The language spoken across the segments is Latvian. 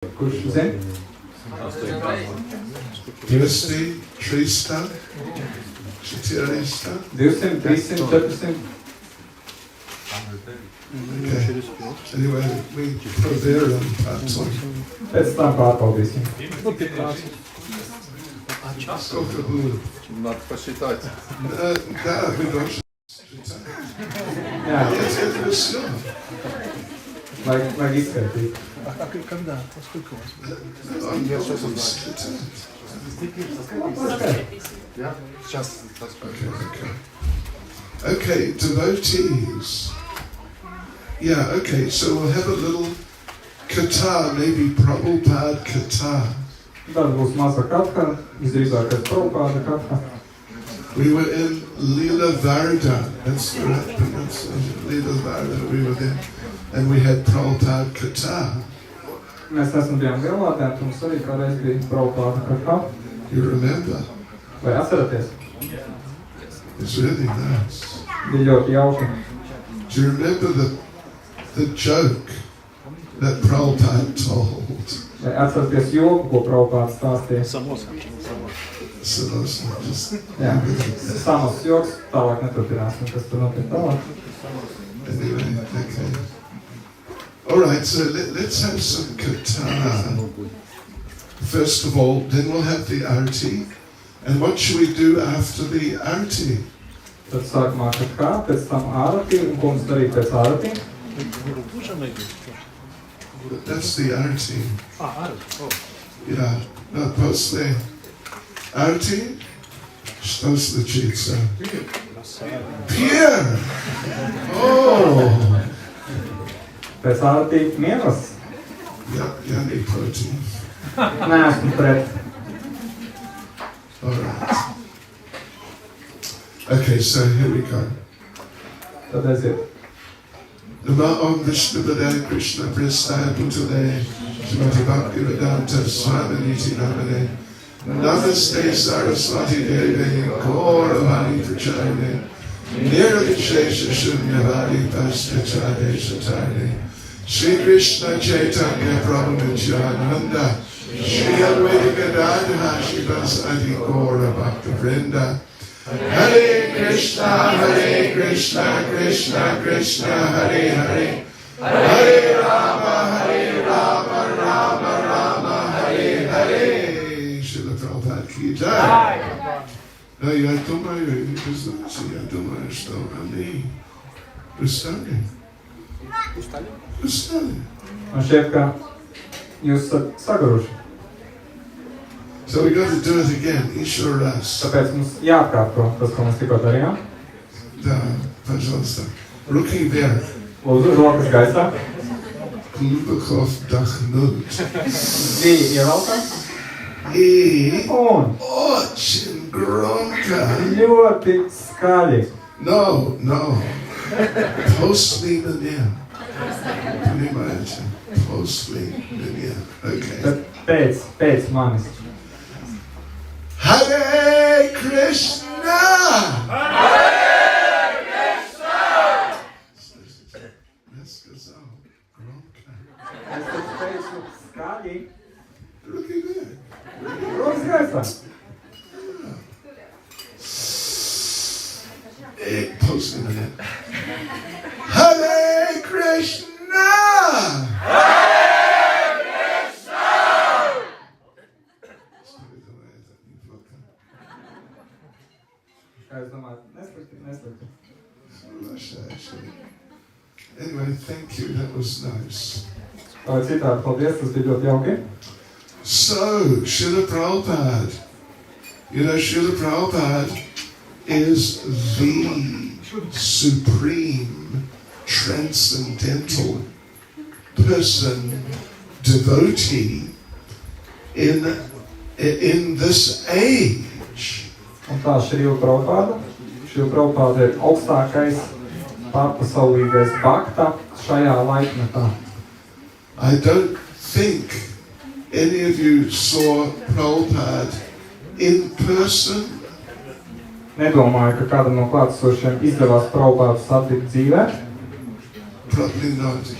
Kurš zina? 200, 300, 400. 200, 300, 400. Okay. Anyway, we prevail on part. Pēc tam pārbaudīsim. Сколько было? Надо посчитать. Да, вы должны считать. Jā, Это все. vajag izskaitīt. Когда? Сколько у вас? Он должен считать. Сейчас. Okay, devotees. Yeah, okay, so we'll have a little kata, maybe Prabhupada kata. Tad būs maza katha, visdrīzākais Prabhupāda katha. We were in Lila Varda, that's the right pronunciation, Lila Varda, we were there, and we had Prabhupada kata. Mēs esam bijām Lielvārdē, un mums arī kādreiz bija Prabhupāda katha. You remember? Vai atceraties? It's really nice. Bija ļoti jauki. Do you remember the joke that Prabhupada told? Vai atceraties joku, ko Prabhupāds stāstīja? So just Jā, samos joks, tālāk neturpināsim, kas tur notiek tālāk. anyway, okay. Alright, so let's have some kata. First of all, then we'll have the arati. And what should we do after the arati? Tad sākumā katha, pēc tam ārati, un ko mums darīt pēc ārati? That's the arati. Yeah, no, после arati, что случится? Pierre! Oh! Pēc ārati mieras? Я не против. Neesmu pret. Alright. Okay, so here we go. Tad aiziet. Nama Om Vishnu Padaya Krishna Prasthaya Bhutale Srimati Bhakti Vedanta Swami Niti Namane Namaste Saraswati Devi Gauravani Prachayane Nirvishesha Shunyavadi Paschachade Shatane Shri Krishna Chaitanya Prabhu Nityananda Shri Advaita Gadadhara Shivasadi Gaura Bhakta Vrinda Hare Krishna, Krishna Krishna, Hare Hare, Hare Rama, Rama Rama, Hare Hare. Srila Prabhupada ki jai. No, я думаю, что они устали. Man šķiet, ka jūs esat saguruši. So we got to do it again, еще раз. Tāpēc mums jāatkārto tas, ko mēs tikko darījām. Да, пожалуйста. Руки вверх. Lūdzu, rokas gaisā. Глубоко вдохнуть. Dziļi ievelkam. И Un очень громко. ļoti skaļi. No. После меня. Понимаете? После меня. Okay. Tad pēc manis. Hare Krishna! Hare Krishna! Я сказал громко. Es tad teicu skaļi. Руки вверх. Rokas gaisā. И после меня. Hare Krishna! Es domāju, neslikti. Anyway, thank you. That was nice. Vai citādi, paldies, tas bija ļoti jauki. So, Srila Prabhupada. You know, Srila Prabhupada is the supreme, transcendental person, devotee in this age. Un tā Šrila Prabhupada ir augstākais pārpasaulīgais bhakta šajā laikmetā. I don't think any of you saw Prabhupada in person. Nedomāju, ka kādam no klātesošiem izdevās Prabhupādu satikt dzīvē. Probably not.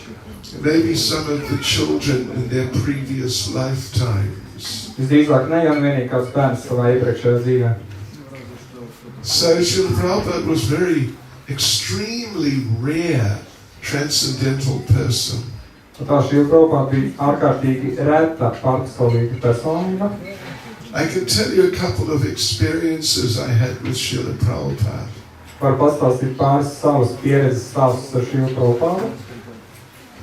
Maybe some of the children in their previous lifetimes. Visdrīzāk ne jau vienīgi kāds bērns savā iepriekšējā dzīvē. So Srila Prabhupada was very extremely rare transcendental person. Tā Šrila Prabhupada bija ārkārtīgi reta pārpasaulīga personība. I can tell you a couple of experiences I had with Srila Prabhupada. Varu pastāstīt pāris savas pieredzes stāstus ar Šrilu Prabhupādu.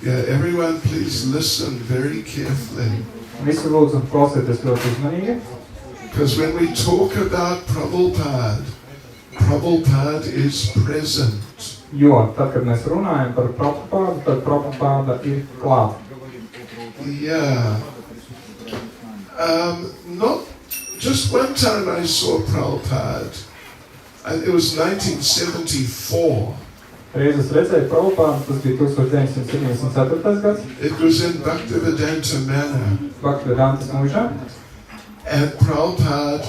Yeah, everyone please listen very carefully. Visi lūdzu klausieties ļoti uzmanīgi. Because when we talk about Prabhupada, Prabhupada is present. Jo tad, kad mēs runājam par Prabhupādu, tad Prabhupāda ir klāt. Yeah. Not just one time I saw Prabhupada, and it was 1974. Reiz es redzēju Prabhupādu, tas bija 1974. gads. It was in Bhaktivedanta Manor. Bhaktivedantas mūžā. And Prabhupada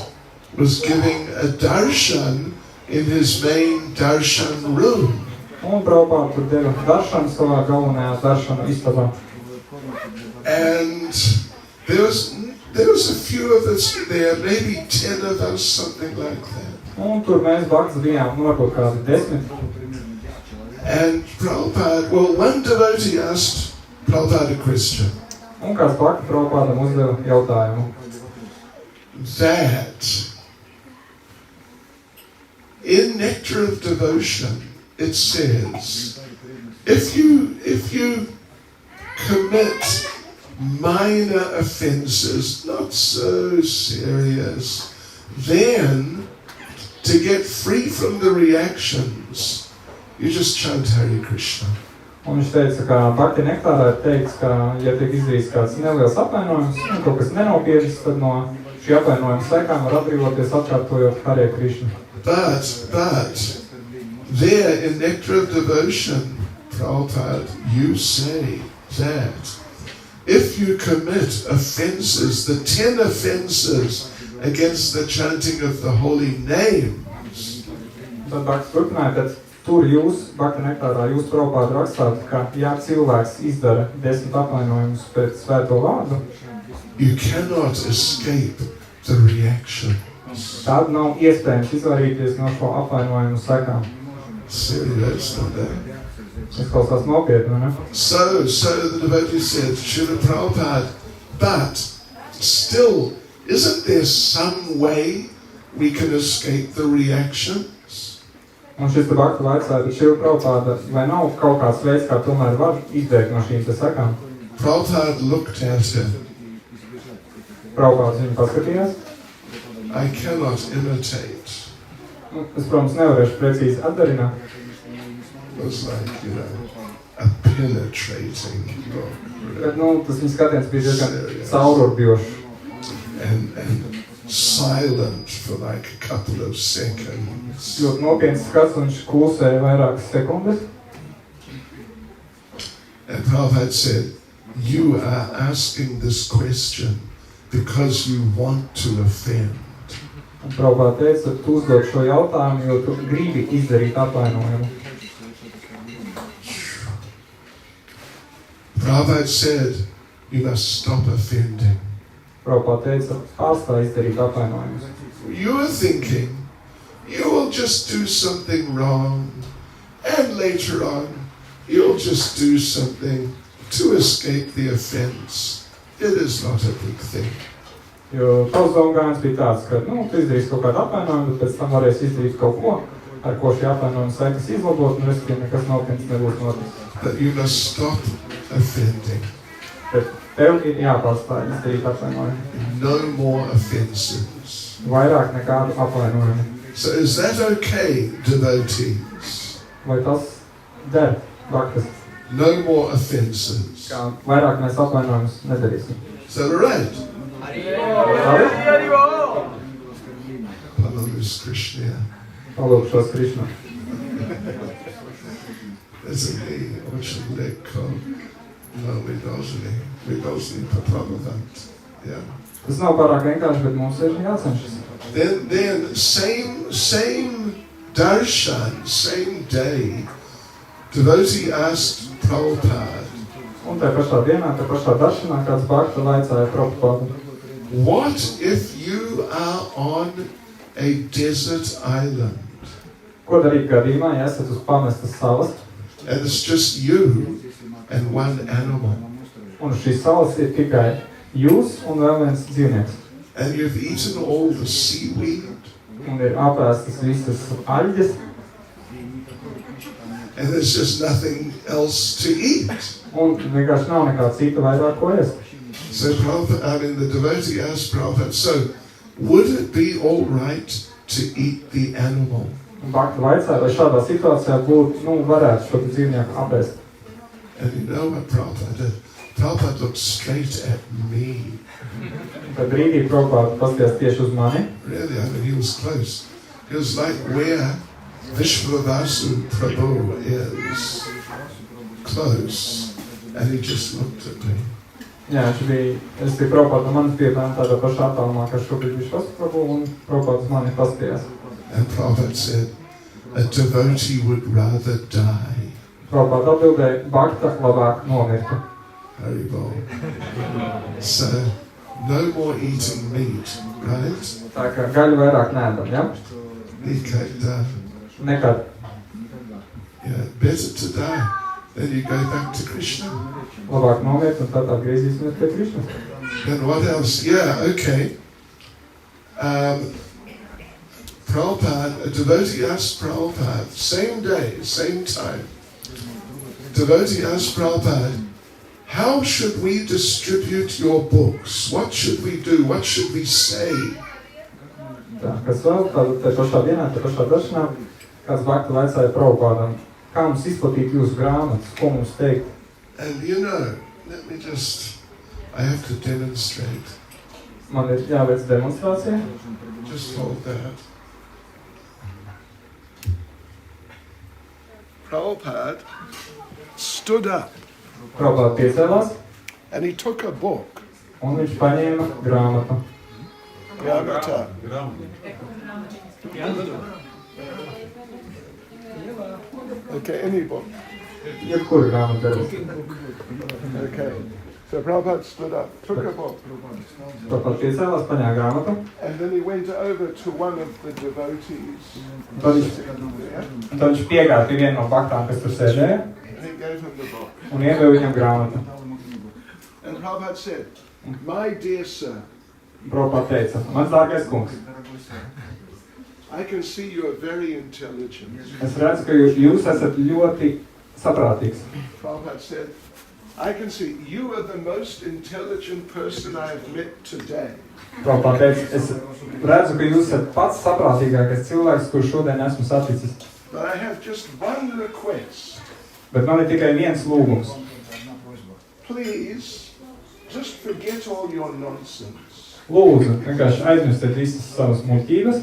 was giving a darshan in his main darshan room. Un Prabhupāda tur deva daršanu savā galvenajā daršanu istabā. And there was a few of us there, maybe 10 of us, something like that. Un tur mēs bhaktis bijām, varbūt kādi 10. And Prabhupada, well, one devotee asked Prabhupada a question. Un kāds bhakti Prabhupādam uzdeva jautājumu. That in Nectar of Devotion it says, if you commit minor offenses, not so serious, then to get free from the reactions, you just chant Hare Krishna. Un viņš teica, ka Bhakti nektārā ir teikts, ka, ja tiek izdarīts kāds neliels apvainojums, un kaut kas nenopietns, tad no šī apvainojuma sekām var atbrīvoties atkārtojot Hare Krishna. But there in Nectar of Devotion, Prabhupada, you say that if you commit offenses, the 10 offenses against the chanting of the holy names, Tad Bhaktis turpināja, tad tur jūs, Bhakti nektārā, jūs Prabhupāda rakstāt, ka ja cilvēks izdara 10 apvainojumus pēc svēto vārdu, you cannot escape the reaction. tad nav iespējams izvairīties no šo apvainojumu sekām. Serious, not that. Tas klausās nopietni, ne? So the devotee said, Srila Prabhupada, but still, isn't there some way we can escape the reactions? Un šis te Bhakti vaicāja, bet Šrila Prabhupāda, vai nav kaut kāds veids, kā tomēr var izbēgt no šīm te sekām? Prabhupada looked at him. Prabhupāds viņu paskatījās. I cannot imitate. Es, protams, nevarēšu precīzi atdarināt. It was like, a penetrating look. Bet, tas viņa skatiens bija diezgan caururbijošs. And silent for like a couple of seconds. Ļoti nopietns skats, un viņš klusēja vairākas sekundes. And Prabhupada said, you are asking this question because you want to offend. Un Prabhupāda teica, tu uzdod šo jautājumu, jo tu gribi izdarīt apvainojumu. Prabhupada said, you must stop offending. Prabhupāda teica, pārstāj izdarīt apvainojumus. You are thinking, you will just do something wrong, and later on, you'll just do something to escape the offense. It is not a big thing. Jo tavs domgājums bija tāds, ka, tu izdarīsi kaut kādu apvainojumu, bet pēc tam varēsi izdarīt kaut ko, ar ko šī apvainojuma sekas izlabot, un respektīvi nekas nopietns nebūs noticis. But you must stop offending. Bet tev ir jāpārstāj izdarīt apvainojumu. No more offenses. Vairāk nekādu apvainojumu. So is that okay, devotees? Vai tas der, Bhaktis? No more offenses. Kā vairāk mēs apvainojumus nedarīsim. Is that all right? Palabras Krishna. Palūkšos Krišnu. Это не очень легко, но мы должны попробовать. Yeah. Tas nav pārāk vienkārši, bet mums ir jācenšas. Then same darshan, same day, devotee asked Prabhupada. Un tajā pašā dienā, tajā pašā daršanā, kāds Bhakta vaicāja Prabhupādam, what if you are on a desert island ko darīt gadījumā, ja esat uz pamestas salas, and it's just you and one animal, un uz šīs salas ir tikai jūs un vēl viens dzīvnieks, and you've eaten all the seaweed, un ir apēstas visas aļģes, and there's just nothing else to eat. un vienkārši nav nekā cita vairāk ko ēst. So Prabhupada, the devotee asked Prabhupada, so would it be all right to eat the animal? Un Bhakta vaicāja, vai šādā situācijā būtu, varētu šo dzīvnieku apēst. And you know what Prabhupada did? Prabhupada looked straight at me. Tad brīdī Prabhupāda paskatījās tieši uz mani. Really, I mean, he was close. He was like where Vishwavasu Prabhu is, close, and he just looked at me. Jā, es biju Prabhupāda manas vietām tādā pašā attālumā, kā šobrīd Vishwavasu Prabhu, un Prabhupāda uz mani paskatījās. And Prabhupada said, a devotee would rather die. Prabhupāda atbildēja, Bhakta labāk nomirtu. Haribol. So, no more eating meat, right? Tā kā gaļu vairāk neēdam, ja? Nekad. Yeah, better to die. Then you go back to Krishna. Labāk nomirt, un tad atgriezīsimies pie Krishna. Then what else? Yeah, okay. Prabhupada, a devotee asked Prabhupada, same day, same time. Devotee asked Prabhupada, how should we distribute your books? What should we do? What should we say? Tā, kas vēl, tā pašā dienā, tā pašā daršanā, kāds Bhakta vaicāja Prabhupādam, kā mums izplatīt jūsu grāmatas, ko mums teikt? And you know, I have to demonstrate. Man ir jāveic demonstrācija. Just hold that. Prabhupada stood up Prabhupāda piecēlās, and he took a book. un viņš paņēma grāmatu. Gramata. Okay, any book. Jebkuru grāmatu darīs. Okay. So Prabhupada stood up, took a book, Prabhupāda piecēlās, paņēma grāmatu, and then he went over to one of the devotees. tad viņš piegāja pie viena no baktām, kas tur sēdēja, And he gave him the book. un iedeva viņam grāmatu. And Prabhupada said, my dear sir, Prabhupāda teica, mans dārgais kungs, I can see you are very intelligent. es redzu, ka jūs esat ļoti saprātīgs. Prabhupada said, I can see you are the most intelligent person I have met today. Prabhupāda teica, es redzu, ka jūs esat pats saprātīgākais cilvēks, kurš šodien esmu saticis. But I have just one request. Bet man ir tikai viens lūgums. Please, just forget all your nonsense Lūdzu, vienkārši aizmirstiet visas savas muļķības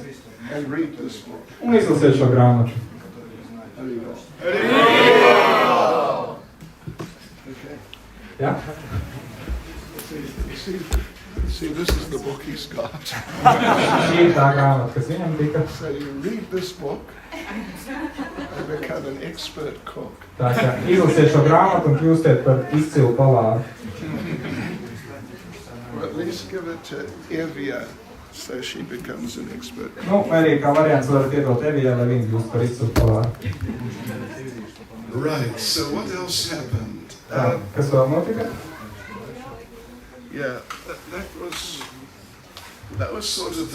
and read this book. un izlasiet šo grāmatu. Okay. Ja? See, this is the book he's got. Šī ir tā grāmata, kas viņam tika. So you read this book and become an expert cook. Tā kā izlasiet šo grāmatu un kļūstiet par izcilu palāru. Or at least give it to Evia so she becomes an expert cook. Vai arī kā variants varat iedot Evijai, lai viņa kļūst par izcilu palāru. Right, so what else happened? Tā, kas vēl notika? Yeah, that was sort of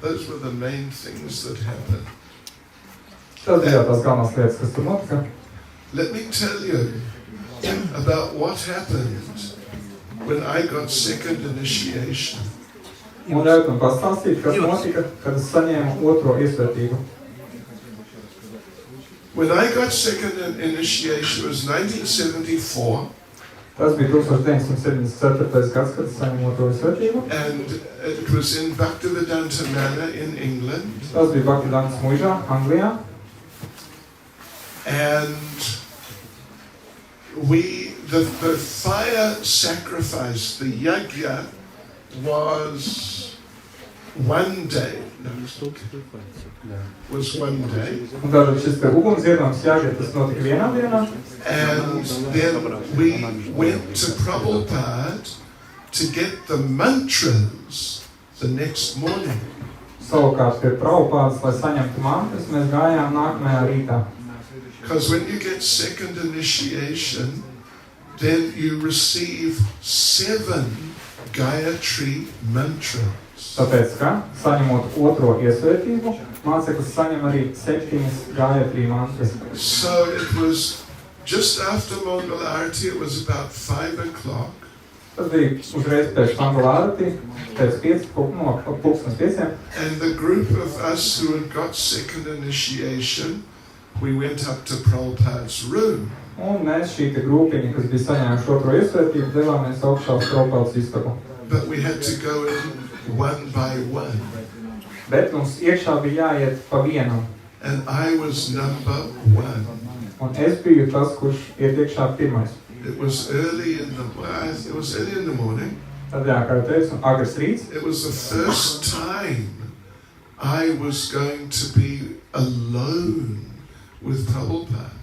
those were the main things that happened. Tas bija tās galvenās lietas, kas tur notika. Let me tell you about what happened when I got second initiation. Un ļaut man pastāstīt, kas notika, kad es saņēmu otro iesvētību. When I got second initiation, it was 1974. Tas bija 1974. gads, kad es saņēmu otro iesvētību. And it was in Bhaktivedanta Manor in England. Tas bija Bhaktivedantas muižā, Anglijā. And the fire sacrifice, the yajna, was one day. was one day. Un tātad šis te uguns ziedojums jāiet, tas notika vienā dienā. And then we went to Prabhupada to get the mantras the next morning. Savukārt pie Prabhupādas, lai saņemtu mantras, mēs gājām nākamajā rītā. Because when you get second initiation, then you receive 7 Gayatri mantras. Tāpēc, ka saņemot otro iesvētību, māceklis saņem arī 7 Gayatri mantras. So it was just after Mangalarti, it was about 5 o'clock. Tas bija uzreiz pēc Mangalārati, pēc 5. And the group of us who had got second initiation, we went up to Prabhupada's room. Un mēs šī te grupiņa, kas bija saņēmuši otro iesvētību, devāmies augšā uz Prabhupādas istabu. But we had to go in one by one. Bet mums iekšā bija jāiet pa vienam. And I was number 1. Un es biju tas, kurš iet iekšā pirmais. It was early in the morning. Tad jā, kā jau teicu, agrs rīts. It was the first time I was going to be alone with Prabhupada.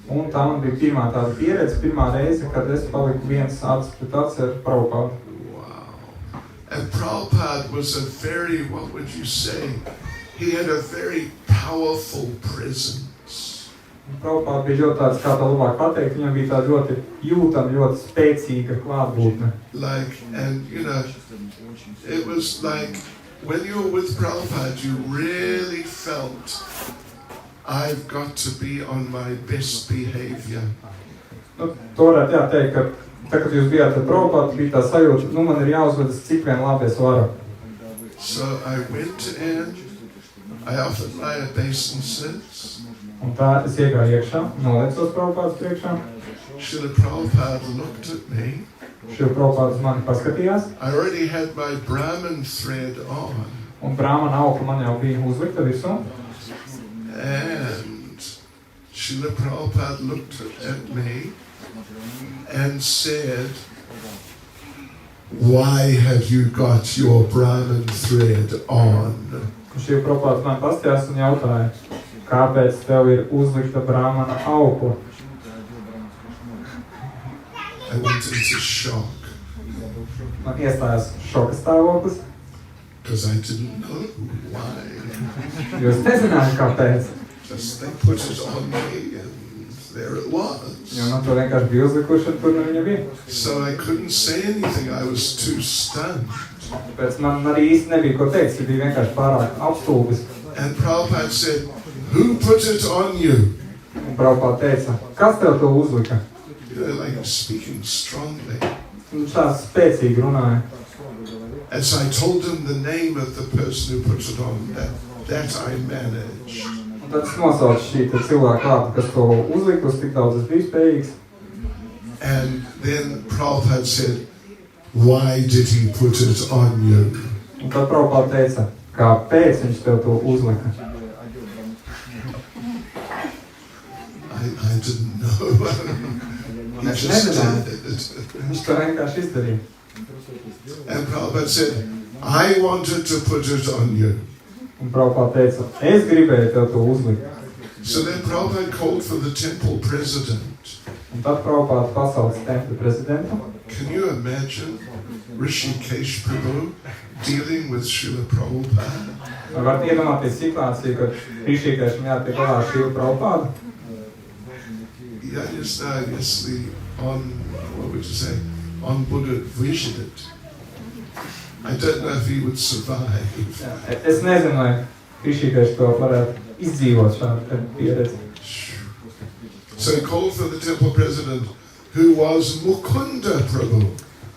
Un tā man bija pirmā tāda pieredze, pirmā reize, kad es paliku viens acis pret aci ar Prabhupādu. Wow. And Prabhupada was a very, what would you say? He had a very powerful presence. Prabhupāda bija ļoti tāds, kā tā labāk pateikt, viņam bija tāda ļoti jūtama, ļoti spēcīga klātbūtne. Like, and you know, it was like, when you were with Prabhupada, you really felt, I've got to be on my best behavior. Nu, to varētu jāteikt, ka tā, kad jūs bijāt ar Prabhupādu, bija tā sajūta, nu man ir jāuzvedas cik vien labi es varu. So I went in, I offered my obeisances. Un tā es iegāju iekšā, nolecos Prabhupādas priekšā. Srila Prabhupada looked at me. Šī Prabhupādas mani paskatījās. I already had my Brahman thread on. Un brāmana aukla man jau bija uzlikta visu. And Srila Prabhupada looked at me and said, why have you got your Brahman thread on? Un šī Prabhupādas mani paskatījās un jautāja, kāpēc tev ir uzlikta brāmana aukla? I went into shock. Man iestājās šoka stāvoklis, Because I didn't know why. jo es nezināju, kāpēc. Just they put it on me and there it was. Jo man to vienkārši bija uzlikuši un tur nu viņa bija. So I couldn't say anything. I was too stunned. Tāpēc man arī īsti nebija ko teikt, jo bija vienkārši pārāk apstulbis. And Prabhupada said, who put it on you? Un Prabhupāda teica, kas tev to uzlika? You know, like speaking strongly. Un tā spēcīgi runāja. And so I told him the name of the person who put it on. That I managed. Un tad es nosaucu šī cilvēka vārdu, kas to uzlika, uz tik daudz es biju spējīgs. And then Prabhupada said, why did he put it on you? Un tad Prabhupāda teica, kāpēc viņš tev to uzlika? I didn't know. He Es just nezināju. did it. Viņš to vienkārši izdarīja. And Prabhupada said, I wanted to put it on you. Un Prabhupāda teica, es gribēju tev to uzlikt. So then Prabhupada called for the temple president. Un tad Prabhupāda pasaules tempļa prezidentu. Can you imagine ISKCON Prabhu dealing with Srila Prabhupada? Vai varat iedomāties situāciju, kad ISKCON jātiek galā ar Srila Prabhupādu? Yeah, yes, what would you say, on Buddha vision it. I don't know if he would survive. Es nezinu, vai ISKCON to varētu izdzīvot šādu pieredzi. So he called for the temple president, who was Mukunda Prabhu.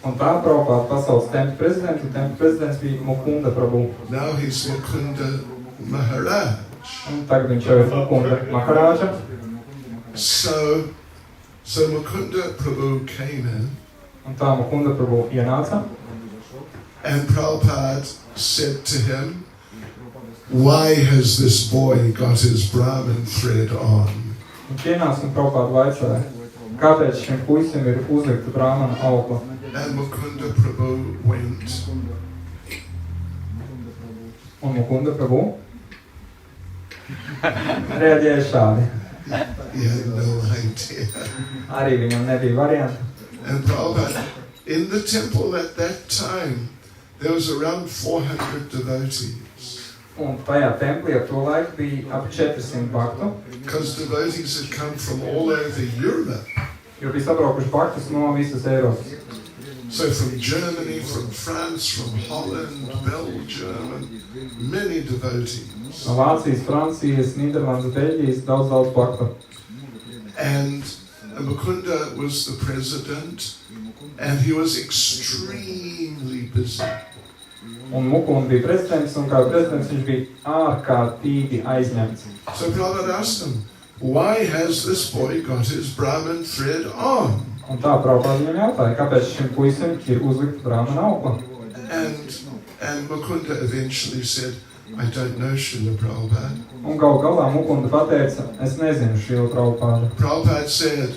Un tā Prabhupāda pasaules tempļa prezidentu, un tempļa prezidents bija Mukunda Prabhu. Now he's Mukunda Maharaj. Un tagad viņš jau ir Mukunda Maharāža. So Mukunda Prabhu came in. Un tā Mukunda Prabhu ienāca. And Prabhupada said to him, why has this boy got his Brahman thread on? Viņš ienāca un Prabhupāda vaicāja, kāpēc šim puisim ir uzlikta brāmana aukla. And Mukunda Prabhu went, Un Mukunda Prabhu reaģēja šādi. He had no idea. Arī viņam nebija variantu. And Prabhupada, in the temple at that time, there was around 400 devotees. Un tajā templī ap to laiku bija ap 400 baktu. Because devotees had come from all over Europe. Jo bija sabraukuši baktus no visas Eiropas. So from Germany, from France, from Holland, Belgium, and many devotees. No Vācijas, Francijas, Nīderlandes, Beļģijas, daudz baktu. And Mukunda was the president, and he was extremely busy. Un Mukunda bija prezidents, un kā prezidents viņš bija ārkārtīgi aizņemts. So Prabhupada asked him, why has this boy got his Brahmin thread on? Un tā Prabhupada viņam jautāja, kāpēc šim puisim ir uzlikta brāhmana aukla. And Mukunda eventually said, I don't know, Srila Prabhupada. Un galā Mukunda pateica, es nezinu Srila Prabhupada. Prabhupada said,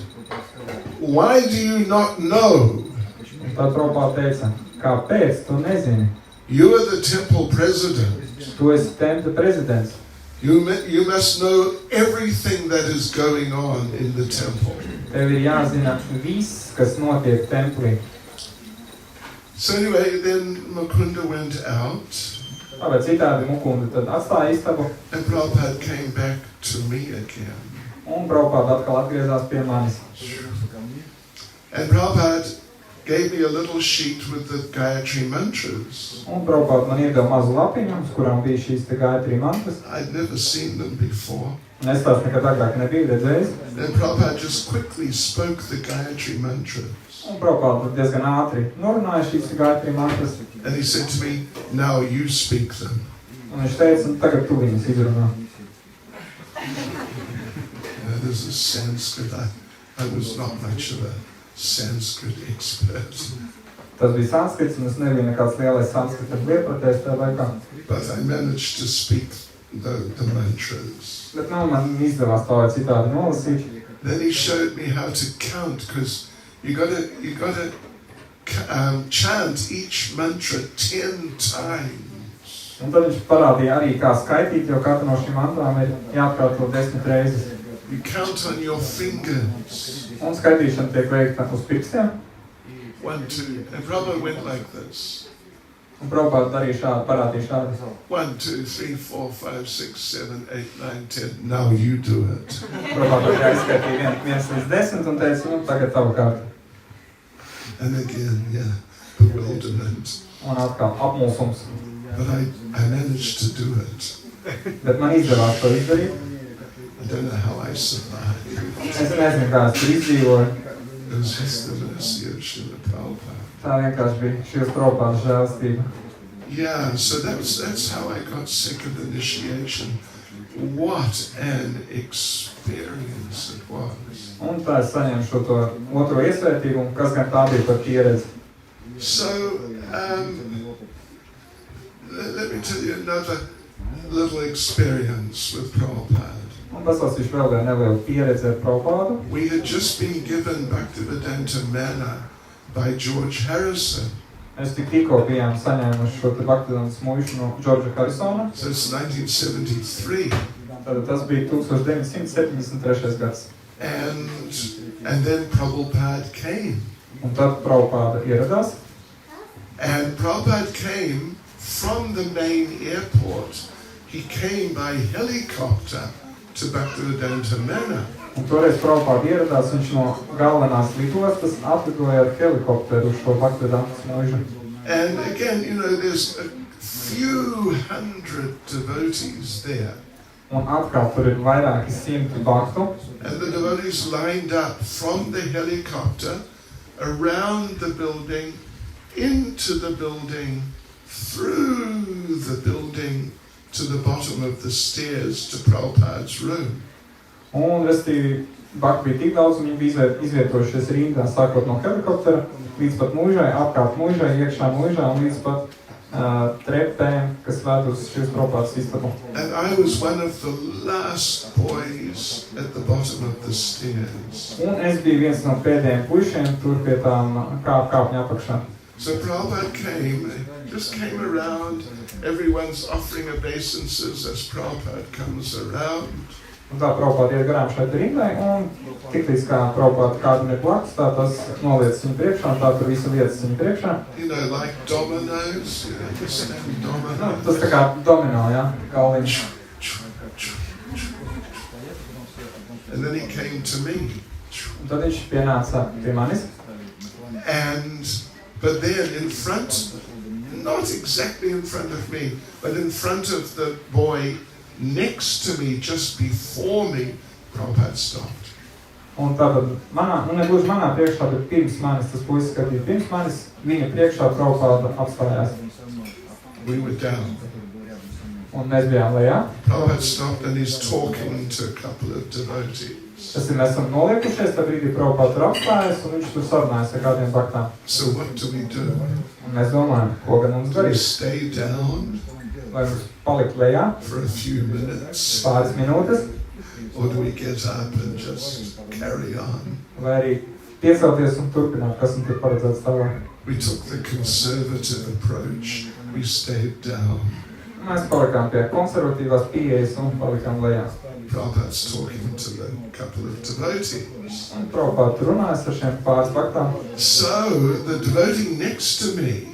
why do you not know? Un tad Prabhupada teica, kāpēc tu nezini? You are the temple president. Tu esi tempļa prezidents. You must know everything that is going on in the temple. Tev ir jāzina viss, kas notiek templī. So anyway, then Mukunda went out. Tāpēc citādi Mukunda tad atstāja istabu, And Prabhupada came back to me again. un Prabhupada atkal atgriezās pie manis. And Prabhupada gave me a little sheet with the Gayatri mantras. Un Prabhupada man iedeva mazu lapiņu, uz kurām bija šīs te Gayatri mantras. I'd never seen them before. Un es tās nekad agrāk nebiju redzējis. And Prabhupada just quickly spoke the Gayatri mantras. Un Prabhupada diezgan ātri norunāja šīs Gayatri mantras. And he said to me, now you speak them. Un viņš teica, tagad tu viņas izrunā. This is Sanskrit. I was not much of a Sanskrit expert. Tas bija sanskrits, un es nebiju nekāds lielais sanskrita lietotājs tajā laikā. But I managed to speak the mantras. Bet man izdevās tā vai citādi nolasīt. Then he showed me how to count, because you gotta chant each mantra 10 times. Un tad viņš parādīja arī, kā skaitīt, jo katra no šīm mantrām ir jāatkārto 10 reizes. You count on your fingers. Un skaitīšana tiek veikta uz pirkstiem. 1, 2. And Prabhupada went like this. Un Prabhupada darīja šādi, parādīja šādi. 1, 2, 3, 4, 5, 6, 7, 8, 9, 10. Now you do it. Prabhupada aizskaitīja 1 līdz 10 un teica, tagad tavu kārtu. And again, bewilderment. Un atkal apmulsums. But I managed to do it. Bet man izdevās to izdarīt. I don't know how I survived. Es nezinu, kā es tur izdzīvoju. It was just the mercy of Srila Prabhupada. Tā vienkārši bija šīs Prabhupada žēlastība. Yeah, so that's how I got second initiation. What an experience it was. Un tā es saņēmu šo to otro iesvētību, un kas gan tā bija par pieredzi. So, let me tell you another little experience with Prabhupada. Un pastāstīšu vēl vienu nelielu pieredzi ar Prabhupādu. We had just been given Bhaktivedanta Manna by George Harrison. Mēs tikko bijām saņēmuši šo te Bhaktivedantas mūžu no Džordža Harisona. So it's 1973. Tad tas bija 1973. gads. And then Prabhupada came. Un tad Prabhupada ieradās. And Prabhupada came from the main airport. He came by helicopter to Bhaktivedanta Manna. Un toreiz Prabhupada ieradās, viņš no galvenās lidostas atlidoja ar helikopteru uz šo Bhaktivedantas mūžu. And again, there's a few hundred devotees there. Un atkal tur ir vairāki simti baktu. And the devotees lined up from the helicopter, around the building, into the building, through the building, to the bottom of the stairs to Prabhupada's room. Un, restīvi, bakti bija tik daudz, un viņi bija izvietojušies rindā, sākot no helikoptera, līdz pat mūžai, apkārt mūžai, iekšā mūžā, un līdz pat trepēm, kas ved uz šīs Prabhupadas istabu. And I was one of the last boys at the bottom of the stairs. Un es biju viens no pēdējiem puišiem tur pie tām kāpņa apakšā. So Prabhupada just came around, everyone's offering obeisances as Prabhupada comes around. Un tā Prabhupada iet garām šeit rindai, un tiklīdz kā Prabhupada kādam ir blakus, tā tas noliec viņu priekšā, un tā tur visa lietas viņu priekšā. You know, like dominoes, you know, just dominoes. Tas tā kā domino, ja, galviņš. And then he came to me. Un tad viņš pienāca pie manis. But then in front, not exactly in front of me, but in front of the boy next to me, just before me, Prabhupada stopped. Un tātad negluži manā priekšā, bet pirms manis, tas puisis skatīja pirms manis, viņa priekšā Prabhupada apstājās. We were down. Un mēs bijām lejā. Prabhupada stopped and he's talking to a couple of devotees. Tas ir, mēs esam noliekušies, tad brīdī Prabhupada tur apstājas, un viņš tur sarunājas ar kādiem baktām. So what do we do? Un mēs domājam, ko gan mums Do we darīt? stay down Vai mums palikt lejā for a few minutes? pāris minūtes, Or do we get up and just carry on? vai arī piecelties un turpināt, kas mums ir paredzēts tālāk. We took the conservative approach. We stayed down. Mēs palikām pie konservatīvās pieejas un palikām lejā. Prabhupada's talking to a couple of devotees. Un Prabhupada tur runājas ar šiem pāris baktām. So the devotee next to me,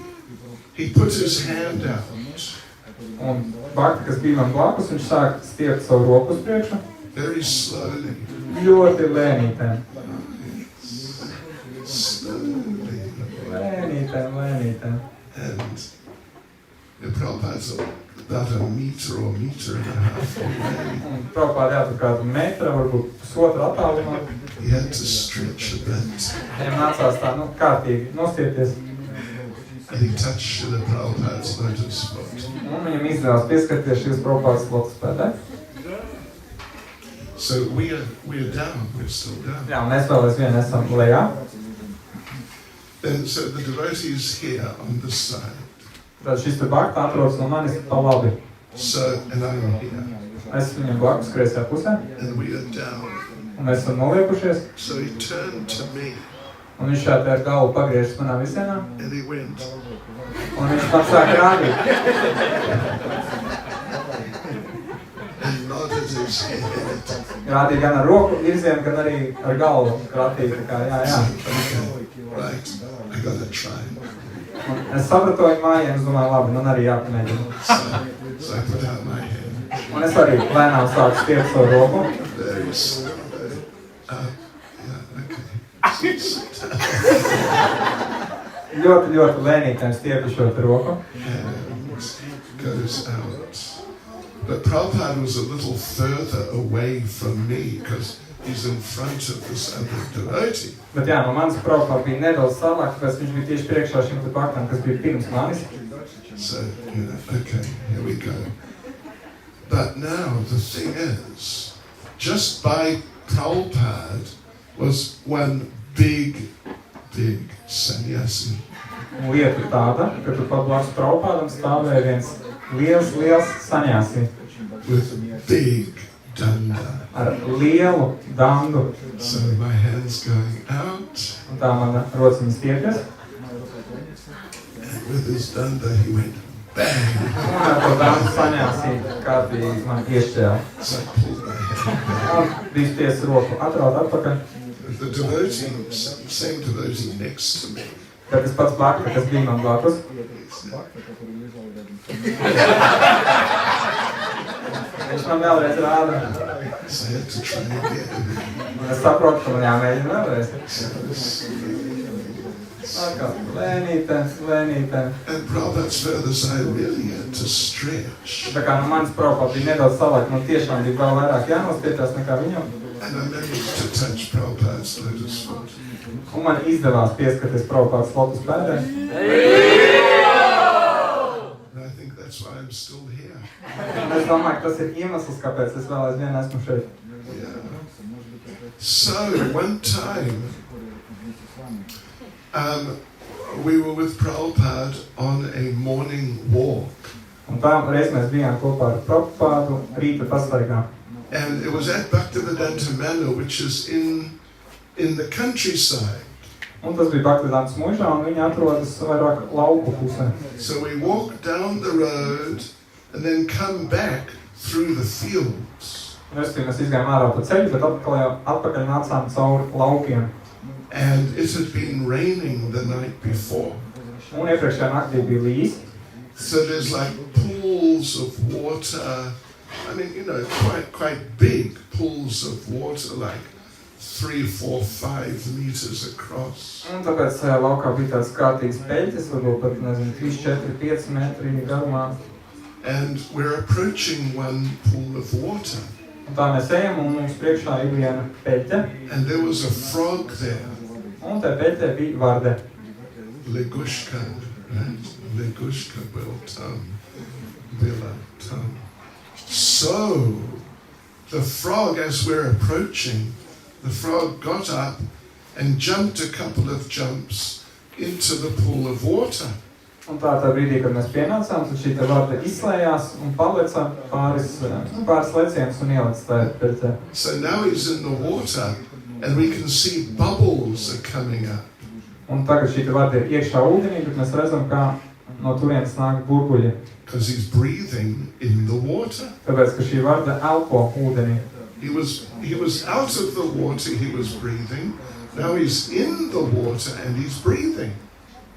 he put his hand out. Un bakti, kas bija man blakus, viņš sāk stiept savu roku uz priekšu. Very slowly. Ļoti lēnītēm. Slowly. Lēnītēm. And the Prabhupada's about a meter or meter and a half away. Un Prabhupada jātur kādu metra, varbūt pusotra attālumā. He had to stretch a bit. Viņam nācās tā, kārtīgi nostiepties. And he touched the Prabhupada's lotus foot. Un viņam izdevās pieskarties šīs Prabhupadas lotus pēdē. So we're down, we're still down. Jā, un mēs vēl aizvien esam lejā. Then so the devotees here on this side. Tad šis te bakta atrodas no manis pa labi. So, and I'm here. Es viņam blakus kreisajā pusē. And we are down. Un mēs esam noliekušies. So he turned to me Un viņš šādi ar galvu pagriežas manā visienā. and he went, Un viņš man sāk rādīt. and nodded his head. Rādīja gan ar roku virzienu, gan arī ar galvu kratīja. Tā kā jā. Okay, right, I gotta try. Un es sapratu viņu mājiem, es domāju, labi, man arī jāpamēģina. So I put out my hand. Un es arī lēnām sāku stiept savu roku. Very slow. Yeah, okay. Ļoti lēnītēm stiepu šo te roku. And goes out. But Prabhupada was a little further away from me because he's in front of this other devotee. Bet jā, no manas Prabhupada bija nedaudz tālāk, tāpēc viņš bija tieši priekšā šim te baktam, kas bija pirms manis. So, okay, here we go. But now the thing is, just by Prabhupada was one big sannyasi. Un lieta ir tāda, ka tur pat blakus Prabhupadam stāvēja viens liels sannyasi. With big danda. Ar lielu dandu. So my hand's going out. Un tā mana rociņa stiepjas. And with his danda he went bang. Un ar to dandu sannyasi kārtīgi man iešķēla. So I pulled my hand back. Un viņš tiesa roku atraut atpakaļ. The devotee, same devotee next to me. Tad tas pats bakta, kas bija man blakus. Viņš man vēlreiz rāda. So I had to try again. Es saprotu, ka man jāmēģina vēlreiz. Atkal, lēnītēm. And Prabhupada's further side really had to stretch. Tā kā no manis Prabhupada bija nedaudz savāk, man tiešām bija vēl vairāk jānostiepjas nekā viņam. And I managed to touch Prabhupada's lotus foot. Un man izdevās pieskarties Prabhupadas lotus pēdē. And I think that's why I'm still here. Un es domāju, ka tas ir iemesls, kāpēc es vēl aizvien esmu šeit. Yeah. So one time, we were with Prabhupada on a morning walk. Un tā reiz mēs bijām kopā ar Prabhupādu rīta pastaigā. And it was at Bhaktivedanta Manor, which is in the countryside. Un tas bija Bhaktivedanta mūžā, un viņi atrodas vairāk lauku pusē. So we walked down the road and then come back through the fields. Respektīvi, mēs izgājām ārā pa ceļu, bet atpakaļ nācām cauri laukiem. And it had been raining the night before. Un iepriekšējā naktī bija līs. So there's like pools of water. I mean, you know, quite big pools of water, like 3, 4, 5 meters across. Un tāpēc laukā bija tāds kārtīgs peļķis, varbūt pat, nezinu, 3, 4, 5 metri garumā. And we're approaching one pool of water. Un tā mēs ejam, un mums priekšā ir viena peļķe. And there was a frog there. Un tā peļķē bija varde. Legushka, right? Legushka Bila Tam. So, the frog, as we're approaching, the frog got up and jumped a couple of jumps into the pool of water. Un tā brīdī, kad mēs pienācām, tad šī varde izslējās un palica pāris lecienus un ielicis tajā peļķē. So now he's in the water and we can see bubbles are coming up. Un tagad šī varde ir iekšā ūdenī, bet mēs redzam, kā no turienes nāk burbuļi. Because he's breathing in the water. Tāpēc, ka šī varde elpo ūdenī. He was out of the water, he was breathing. Now he's in the water and he's breathing.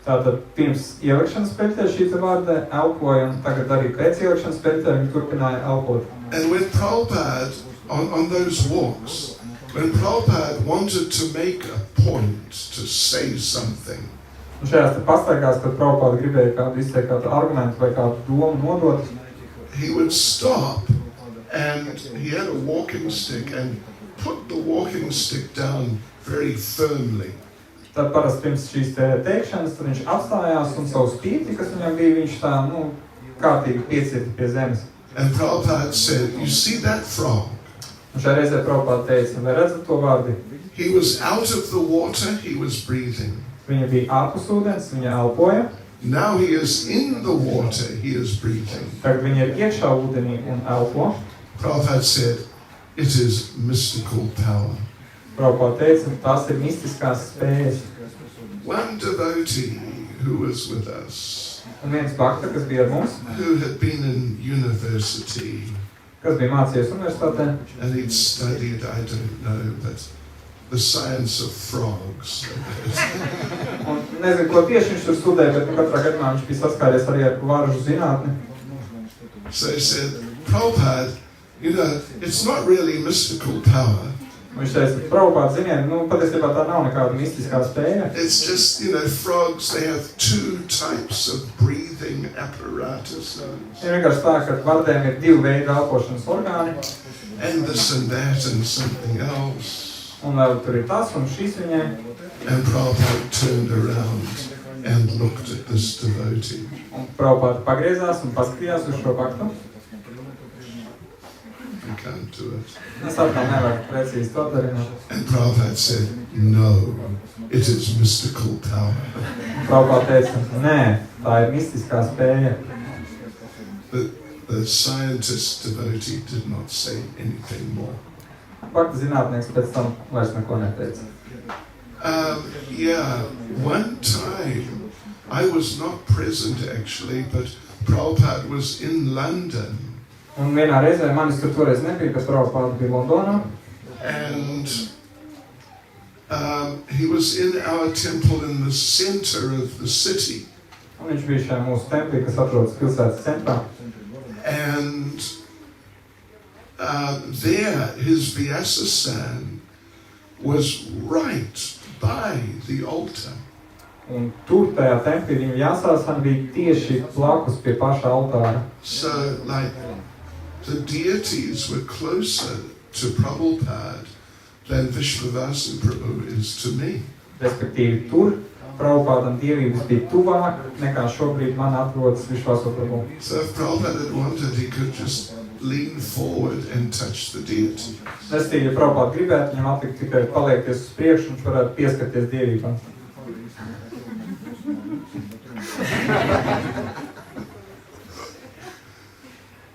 Tātad pirms ielikšanas peļķē šī varde elpoja, un tagad arī pēc ielikšanas peļķē viņi turpināja elpot. And when Prabhupada, on those walks, when Prabhupada wanted to make a point, to say something, Un šajās pastaigās, kad Prabhupada gribēja kādu izteikt kādu argumentu vai kādu domu nodot, he would stop and he had a walking stick and put the walking stick down very firmly. tad parasti pirms šīs teikšanas, tad viņš apstājās un savu spīti, kas viņam bija, viņš tā, kārtīgi piecirta pie zemes. And Prabhupada said, you see that frog? Un šajā reizē Prabhupada teica, vai redzat to vardi? He was out of the water, he was breathing. Viņa bija ārpus ūdens, viņa elpoja. Now he is in the water, he is breathing. Tagad viņa ir iekšā ūdenī un elpo. Prabhupada said, it is mystical power. Prabhupada teica, tās ir mistiskās spējas. One devotee who was with us, Un viens bhakta, kas bija ar mums, who had been in university, kas bija mācījies universitātē, and he'd studied, I don't know, but the science of frogs. un nezinu, ko tieši viņš tur studēja, bet katrā gadījumā viņš bija saskāries arī ar varžu zinātni. So he said, Prabhupada, you know, it's not really mystical power. Un viņš teica, Prabhupada, ziniet, patiesībā tā nav nekāda mistiskā spēja. It's just, you know, frogs, they have 2 types of breathing apparatuses. Ir vienkārši tā, ka vardēm ir 2 veidi elpošanas orgāni, And this and that and something else. un vēl tur ir tas un šis viņai. And Prabhupada turned around and looked at this devotee. Un Prabhupada pagriezās un paskatījās uz šo bhaktu. You can't do it. Es atkal nevaru precīzi to darināt. And Prabhupada said, no, it is mystical power. Un Prabhupada teica, nē, tā ir mistiskā spēja. The scientist devotee did not say anything more. Bhakta zinātnieks pēc tam vairs neko neteica. Yeah, one time, I was not present actually, but Prabhupada was in London. Un vienā reizē manis tur toreiz nebija, bet Prabhupada bija Londonā. And he was in our temple in the center of the city. Un viņš bija šajā mūsu templī, kas atrodas pilsētas centrā. And there, his Vyasasana was right by the altar. Un tur tajā templī viņa jāsāsana bija tieši blakus pie paša altāra. So, like, the deities were closer to Prabhupada than Vishwavasan Prabhu is to me. Respektīvi, tur Prabhupādam dievības bija tuvāk nekā šobrīd man atrodas Vishwavasan Prabhu. So if Prabhupada had wanted, he could just lean forward and touch the deity. Respektīvi, ja Prabhupada gribētu, viņam atlikt tikai paliekties uz priekšu, viņš varētu pieskarties dievībām.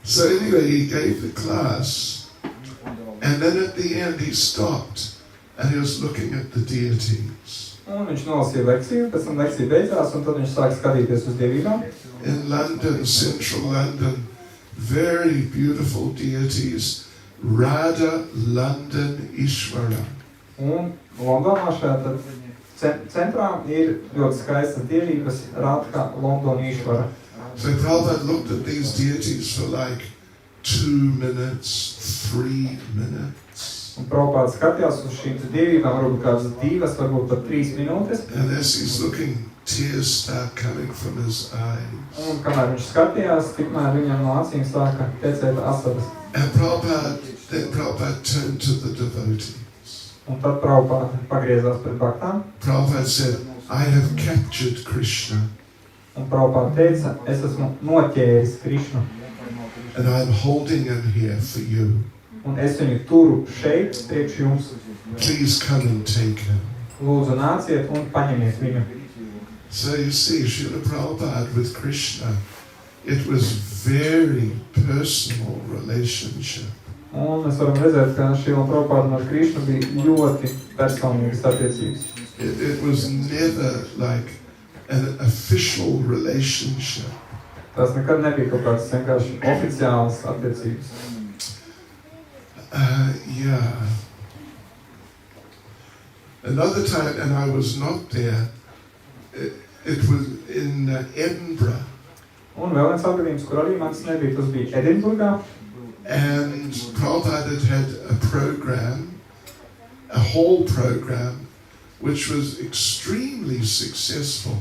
So anyway, he gave the class, and then at the end he stopped, and he was looking at the deities. Un viņš nolasīja lekciju, pēc tam lekcija beidzās, un tad viņš sāka skatīties uz dievībām. In London, central London, very beautiful deities, Radha, London, Ishvara. Un Londonā šajā tad centrā ir ļoti skaistas dievības Radha, Londona, Ishvara. So Prabhupada looked at these deities for like 2 minutes, 3 minutes. Un Prabhupada skatījās uz šīm dievībām, varbūt kādas 2, varbūt pat 3 minūtes. And as he's looking, tears start coming from his eyes. Un kamēr viņš skatījās, tikmēr viņam no acīm sāka tecēt asaras. And Prabhupada turned to the devotees. Un tad Prabhupada pagriezās pret baktām. Prabhupada said, I have captured Krishna. Un Prabhupada teica, es esmu noķēris Krišnu. And I'm holding him here for you. Un es viņu turu šeit, priekš jums. Please come and take him. Lūdzu, nāciet un paņemiet viņu. So you see, Srila Prabhupada with Krishna, it was very personal relationship. Un mēs varam redzēt, ka Srila Prabhupada ar Krišnu bija ļoti personīgas attiecības. It was never like an official relationship. Tas nekad nebija kaut kāds vienkārši oficiāls attiecības. Yeah. Another time, and I was not there, it was in Edinburgh. Un vēl viens atgadījums, kur arī mans nebija, tas bija Edinburgā. And Prabhupada had a program, a whole program, which was extremely successful.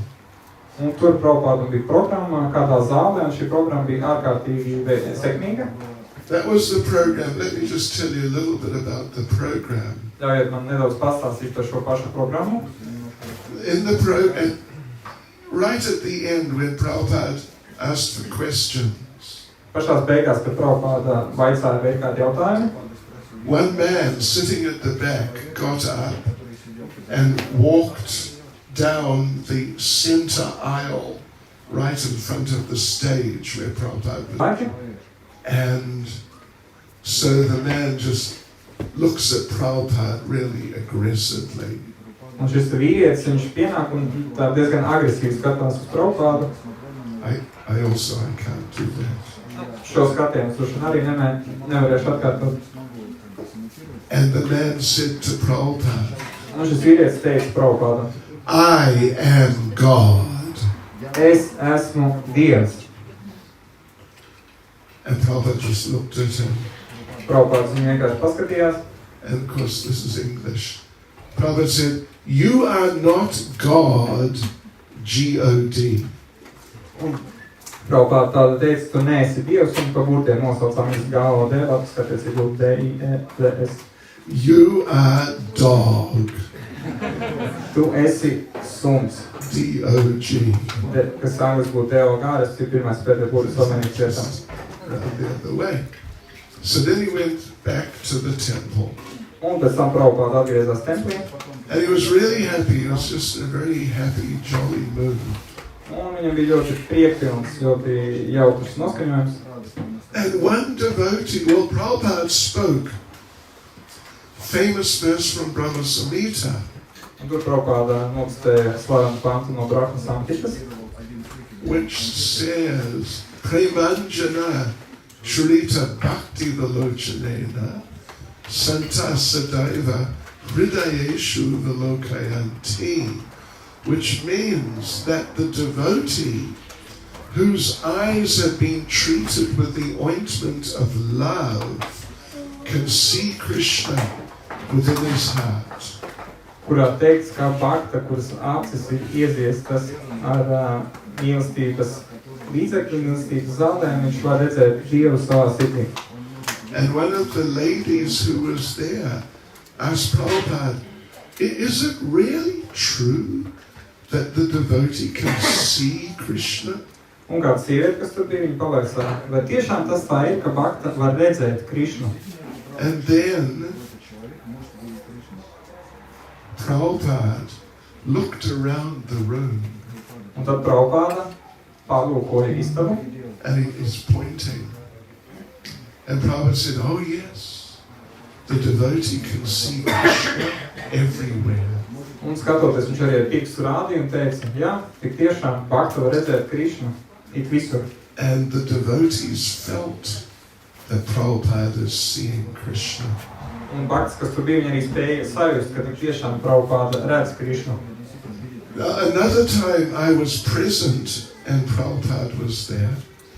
Un tur Prabhupada bija programma kādā zālē, un šī programma bija ārkārtīgi sekmīga. That was the program. Let me just tell you a little bit about the program. Ļaujiet man nedaudz pastāstīt par šo pašu programmu. In the program, right at the end when Prabhupada asked for questions, Pašās beigās, kad Prabhupada vaicāja veikt kādu jautājumu, one man sitting at the back got up and walked down the center aisle right in front of the stage where Prabhupada was. And so the man just looks at Prabhupada really aggressively. un šis vīrietis, viņš pienāk un tā diezgan agresīvi skatās uz Prabhupada. I can't do that. Šo skatienu arī nevarēšu atkārtot. And the man said to Prabhupada, Un šis vīrietis teica Prabhupada, I am God. es esmu Dievs. And Prabhupada just looked at him. Prabhupada viņu vienkārši paskatījās. And of course, this is English. Prabhupada said, you are not God, G-O-D. Un Prabhupada tāda teica, tu neesi Dievs, un pa burtiem nosaucāmies G-O-D, labi skaties, ir būt D-I-E-D-S. You are dog, Tu esi suns, D-O-G. kas anglis būtu D-O-G, tas ir pirmais pēdējais būtis Slovenijas vietām. Right the other way. So then he went back to the temple. Un pēc tam Prabhupada atgriezās templī. And he was really happy. It was just a very happy, jolly mood. Un viņam bija ļoti priekpilns, ļoti jautrs noskaņojums. And one devotee, well, Prabhupada spoke famous verse from Brahma Samhita. Un tur Prabhupada nocitēja slavenu pantu no Brahma Samhitas, which says, Premanjana Shrita Bhakti Valochanena Santa Sadaiva Hridayeshu Valokayanti, which means that the devotee whose eyes have been treated with the ointment of love can see Krishna within his heart. kurā teikts, ka bhakta, kuras acis ir ieziestas ar mīlestības līdzekļu, mīlestības zālēm, viņš var redzēt Dievu savā sirdī. And one of the ladies who was there asked Prabhupada, is it really true that the devotee can see Krishna? Un kāda sieviete, kas tur bija, viņa pavaicāja, vai tiešām tas tā ir, ka bhakta var redzēt Krišnu? And then Prabhupada looked around the room. Un tad Prabhupada pārlūkoja istabu, And he is pointing. And Prabhupada said, oh yes, the devotee can see Krishna everywhere. Un skatoties, viņš arī ar pirkstu rādīja un teica, jā, tik tiešām Bhakta var redzēt Krišnu ik visur. And the devotees felt that Prabhupada is seeing Krishna. Un Bhaktas, kas tur bija, viņi arī spēja sajust, ka tik tiešām Prabhupada redz Krišnu. Another time I was present and Prabhupada was there.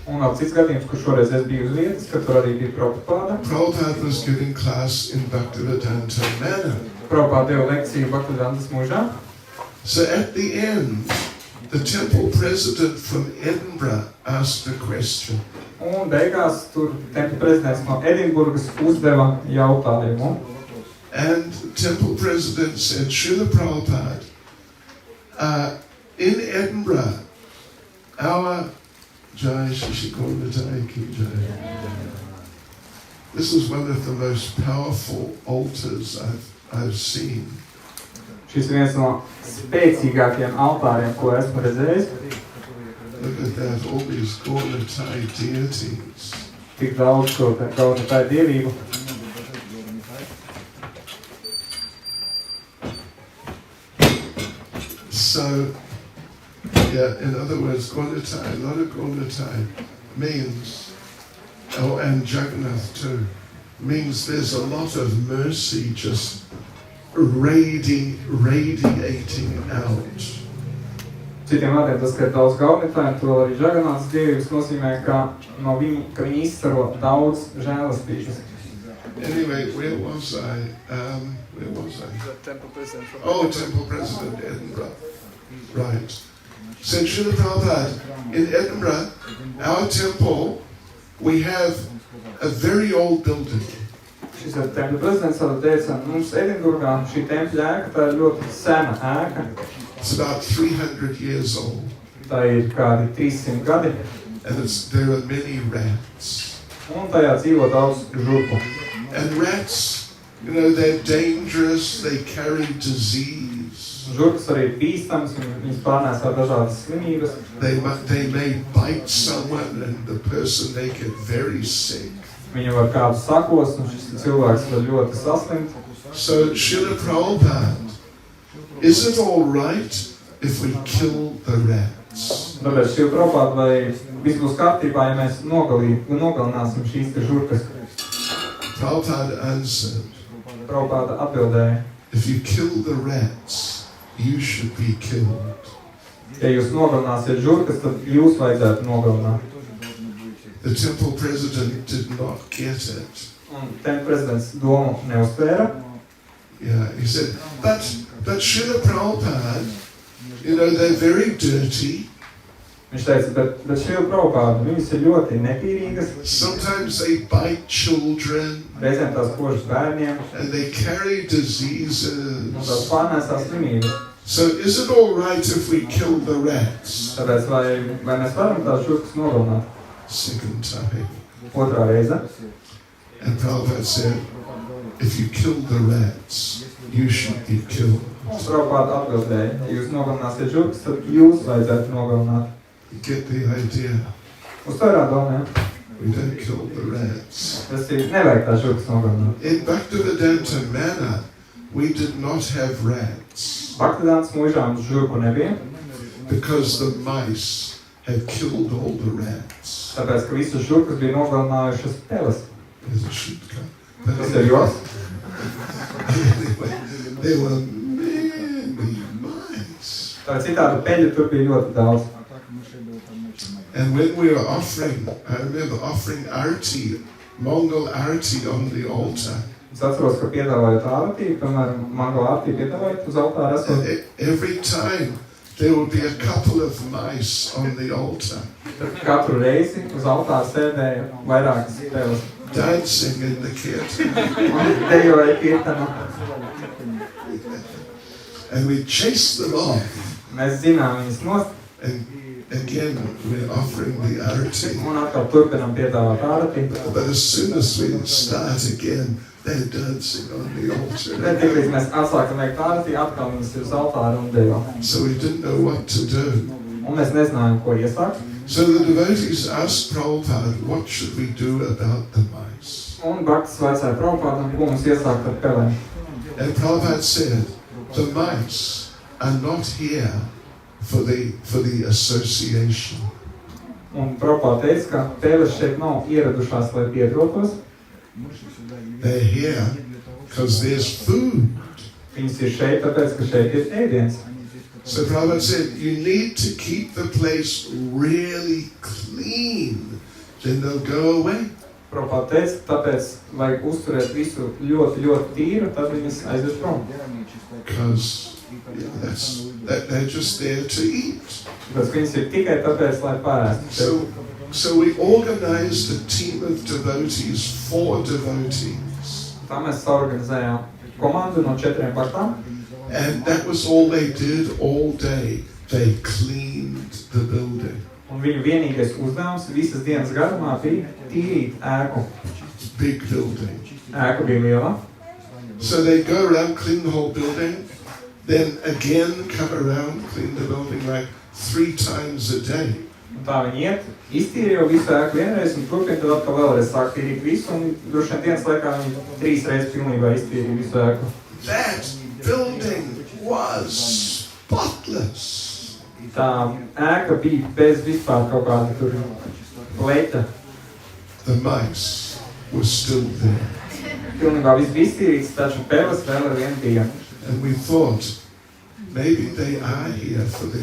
Un vēl cits gadījums, kur šoreiz es biju uz vietas, kad tur arī bija Prabhupada. Prabhupada was giving class in Bhaktivedanta Manor. Prabhupada deva lekciju Bhaktivedantas mūžā. So at the end, the temple president from Edinburgh asked a question. Un beigās tur tempļa prezidents no Edinburgas uzdeva jautājumu. And temple president said, Srila Prabhupada, in Edinburgh, our Jai Shishikona Ki Jai. This is one of the most powerful altars I've seen. Šis viens no spēcīgākajiem altāriem, ko esmu redzējis. Look at that, all these Gauratai deities. Tik daudz šo Gauratai dievību. So, yeah, in other words, Gauratai, a lot of Gauratai means, and Jagannath too, means there's a lot of mercy just radiating out. Citiem vārdiem tas, ka ir daudz gaunitāju, to arī Jagannāthas dievības nozīmē, ka viņi izsaro daudz žēlastības. Anyway, where was I? The temple president from Temple President, Edinburgh. Right. Said Srila Prabhupada, in Edinburgh, our temple, we have a very old building. Šis ir tempļa prezidents, tātad teica, mums Edinburgā šī tempļa ēka, tā ir ļoti sena ēka. It's about 300 years old. Tā ir kādi 300 gadi. And there are many rats. Un tajā dzīvo daudz žurku. And rats, you know, they're dangerous, they carry disease. Žurkas arī bīstams, viņas pārnēsā dažādas slimības. They may bite someone and the person may get very sick. Viņi var kādu sakos, un šis cilvēks var ļoti saslimt. So, Srila Prabhupada, is it all right if we kill the rats? Tāpēc Srila Prabhupada, vai viss būs kārtībā, ja mēs nogalināsim šīs te žurkas? Prabhupada answered, Prabhupada atbildēja, if you kill the rats, you should be killed. ja jūs nogalināsiet žurkas, tad jūs vajadzētu nogalināt. The temple president did not get it. Un tempļa prezidents domu neuztvēra. Yeah, he said, but Srila Prabhupada, you know, they're very dirty. Viņš teica, bet Srila Prabhupada, viņas ir ļoti nepīrīgas. Sometimes they bite children. Reizēm tās kožas bērniem. And they carry diseases. Un tās pārnēsā slimības. So is it all right if we kill the rats? Tāpēc vai mēs varam tās žurkas nogalināt? Second time. Otrā reize. And Prabhupada said, if you kill the rats, you should be killed. Un Prabhupada atbildēja, ja jūs nogalināsiet žurkas, tad jūs vajadzētu nogalināt. You get the idea? Uztvērā domā, ja? We don't kill the rats. Tas ir nevajag tās žurkas nogalināt. In Bhaktivedanta Manor, we did not have rats. Bhaktivedanta mūžā mums žurku nebija. Because the mice had killed all the rats. Tāpēc, ka visas žurkas bija nogalinājušas peles. As it should come. Tas ir joks. There were many mice. Tā citādi peļu tur bija ļoti daudz. And when we were offering, I remember offering arati, Mongol arati on the altar. Es atceros, ka piedāvājot ārati, piemēram, Mongol ārati piedāvājot uz altāra esot. Every time there would be a couple of mice on the altar. Katru reizi uz altāra sēdēja vairākas peles. Dancing in the kirtan. Un dejoja kirtanu. And we chased them off. Mēs zinām viņas nost. And again, we're offering the arati. Un atkal turpinām piedāvāt ārati. But as soon as we start again, they're dancing on the altar. Bet tiklīdz mēs atsākam veikt ārati, atkal viņas ir uz altāra un dejo. So we didn't know what to do. Un mēs nezinājām, ko iesākt. So the devotees asked Prabhupada, what should we do about the mice? Un Bhaktas vaicāja Prabhupadam, ko mums iesākt ar pelēm. And Prabhupada said, the mice are not here for the association. Un Prabhupāda teica, ka pēles šeit nav ieradušās, lai piedrotos. They're here because there's food. Viņas ir šeit, tāpēc, ka šeit ir ēdiens. So Prabhupada said, you need to keep the place really clean, then they'll go away. Prabhupāda teica, tāpēc vajag uzturēt visu ļoti, ļoti tīru, tad viņas aizies prom. Because they're just there to eat. Tāpēc viņas ir tikai tāpēc, lai pārēstu. So we organized a team of devotees, 4 devotees. Tā mēs saorganizējām komandu no 4 baktām. And that was all they did all day. They cleaned the building. Un viņu vienīgais uzdevums visas dienas garumā bija tīrīt ēku. Big building. Ēka bija liela. So they go around, clean the whole building, then again come around, clean the building like 3 times a day. Un tā viņi iet, iztīra jau visu ēku vienreiz, un turpina tad atkal vēlreiz sāk tīrīt visu, un droši vien dienas laikā viņi 3 reizes pilnībā iztīrīja visu ēku. That building was spotless. Tā ēka bija bez vispār kaut kāda tur leita. The mice were still there. Pilnībā viss bija iztīrīts, taču pēles vēl ar vienu bija. And we thought, maybe they are here for the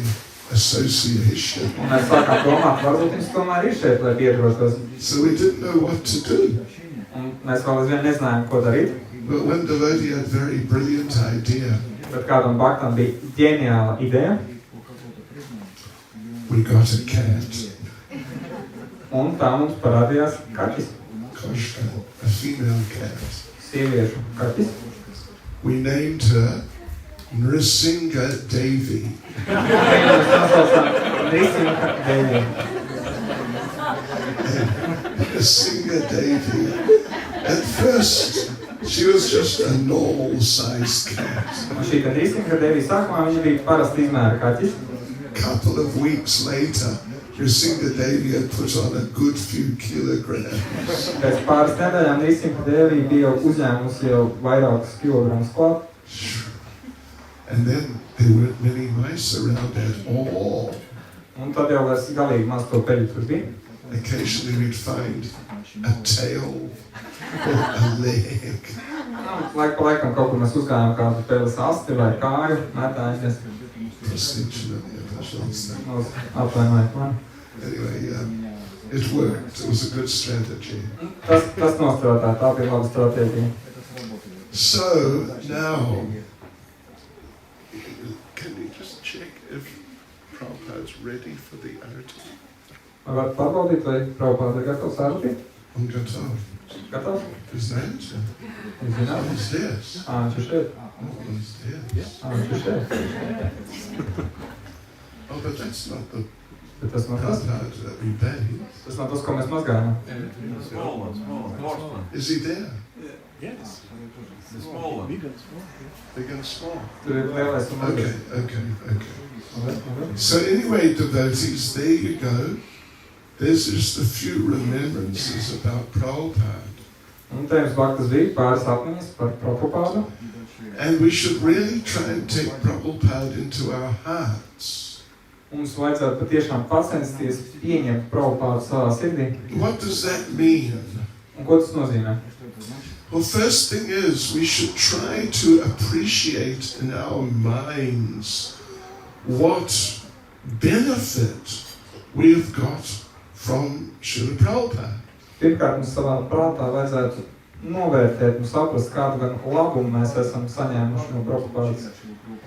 association. Un mēs sākām domāt, varbūt viņas tomēr ir šeit, lai piedrotos. So we didn't know what to do. Un mēs vēl aizvien nezinājām, ko darīt. But one devotee had a very brilliant idea. Bet kādam bhaktam bija ģeniāla ideja. We got a cat, Un tā mums parādījās kaķis. Koshka, a female cat. Sieviešu kaķis. We named her Nrisinga Devi. Mēs nosaucām Nrisinga Devi. Nrisinga Devi. At first, she was just a normal sized cat. Un šī Nrisinga Devi sākumā viņa bija parasti izmēra kaķis. Couple of weeks later, Nrisinga Devi had put on a good few kilograms. Pēc pāris nedēļām Nrisinga Devi bija jau uzņēmusi jau vairākus kilogramus klāt. And then there weren't many mice around at all. Un tad jau vairs galīgi maz to peļu tur bija. Occasionally we'd find a tail or a leg. Laik pa laikam kaut kur mēs uzgājām kādu peles asti vai kāju, mētājumies. Uz apvainojumu man. Anyway, it worked. It was a good strategy. Tas nostrādā, tā bija laba stratēģija. So now, can you just check if Prabhupada's ready for the arati? Varat pārbaudīt, vai Prabhupāda ir gatavs ārati? I'm Gatav. Gatavs? Is that? Jūs zināt? He's there. Viņš ir šeit. Oh, he's there. Viņš ir šeit. Oh, but that's not the Bet tas nav tas. Prabhupada that we bathe. Tas nav tas, ko mēs mazgājām. Small one. Is he there? Yes. The small one. Big and small. Tur ir lielais un Okay, mazais. okay. So anyway, devotees, there you go. There's just a few remembrances about Prabhupada. Un te jums bhaktas bija pāris atmiņas par Prabhupādu. And we should really try and take Prabhupada into our hearts. Mums vajadzētu patiešām pacensties pieņemt Prabhupādu savā sirdī. What does that mean? Un ko tas nozīmē? Well, first thing is we should try to appreciate in our minds what benefit we've got from Srila Prabhupada. Pirmkārt, mums savā prātā vajadzētu novērtēt un saprast, kādu gan labumu mēs esam saņēmuši no Prabhupādas.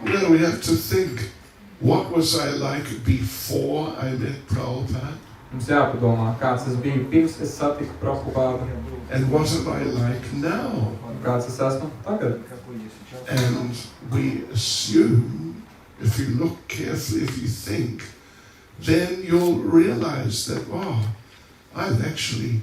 You know, we have to think, what was I like before I met Prabhupada? Mums jāpadomā, kāds es biju pirms es satiku Prabhupādu, And what am I like now? un kāds es esmu tagad. And we assume, if you look carefully, if you think, then you'll realize that, oh, I've actually